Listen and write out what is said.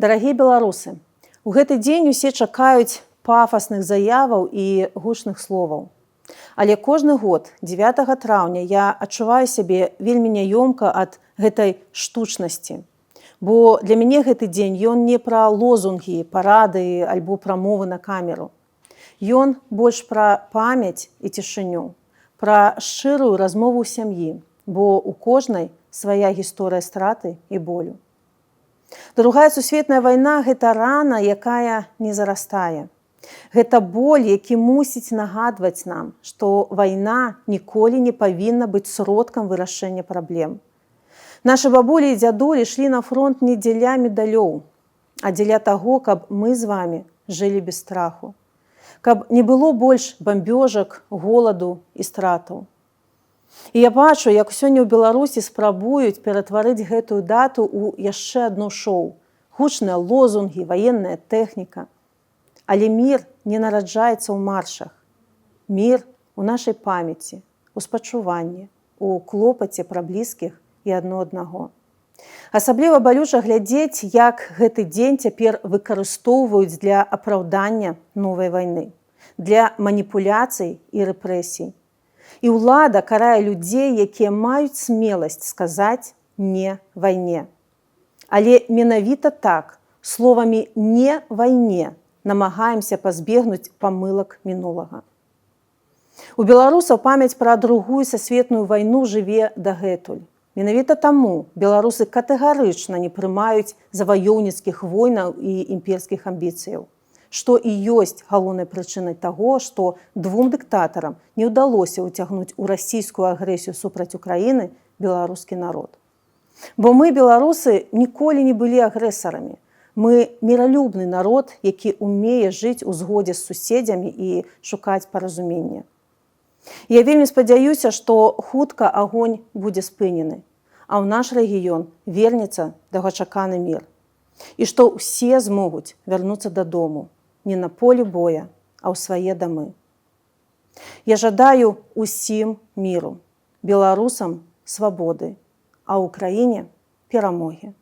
Дарагія беларусы, у гэты дзень усе чакаюць пафасных заяваў і гучных словаў. Але кожны год, 9 траўня, я адчуваю сябе вельмі няёмка ад гэтай штучнасці. Бо для мяне гэты дзень ён не пра лозунгі, парады альбо прамовы на камеру. Ён больш пра памяць і цішыню, пра шчырую размову ў сям'і, бо у кожнай свая гісторыя страты і болю. Другая сусветная вайна – гэта рана, якая не зарастае. Гэта боль, які мусіць нагадваць нам, што вайна ніколі не павінна быць сродкам вырашэння праблем. Нашы бабулі і дзядулі ішлі на фронт не дзеля медалёў, а дзеля таго, каб мы з вамі жылі без страху. Каб не было больш бамбёжак, голаду і стратаў. І я бачу, як сёння ў Беларусі спрабуюць ператварыць гэтую дату ў яшчэ адно шоу. Гучныя лозунгі, ваенная тэхніка. Але мір не нараджаецца ў маршах. Мір у нашай памяці, у спачуванні, у клопаце пра блізкіх і адно аднаго. Асабліва балюча глядзець, як гэты дзень цяпер выкарыстоўваюць для апраўдання новай вайны, для маніпуляцый і рэпрэсій. І ўлада карае людзей, якія маюць смеласць сказаць «не вайне». Але менавіта так, словамі «не вайне» намагаемся пазбегнуць памылак мінулага. У беларусаў памяць пра другую сусветную вайну жыве дагэтуль. Менавіта таму беларусы катэгарычна не прымаюць заваёўніцкіх войнаў і імперскіх амбіцыяў, што і ёсць галоўнай прычынай таго, што двум дыктатарам не ўдалося ўцягнуць у расійскую агрэсію супраць Украіны беларускі народ. Бо мы, беларусы, ніколі не былі агрэсарамі. Мы міралюбны народ, які ўмее жыць у згодзе з суседзямі і шукаць паразумення. Я вельмі спадзяюся, што хутка агонь будзе спынены, а ў наш рэгіён вернецца доўгачаканы мір. І што ўсе змогуць вярнуцца дадому, не на полі боя, а ў свае дамы. Я жадаю усім міру, беларусам свабоды, а ў краіне перамогі.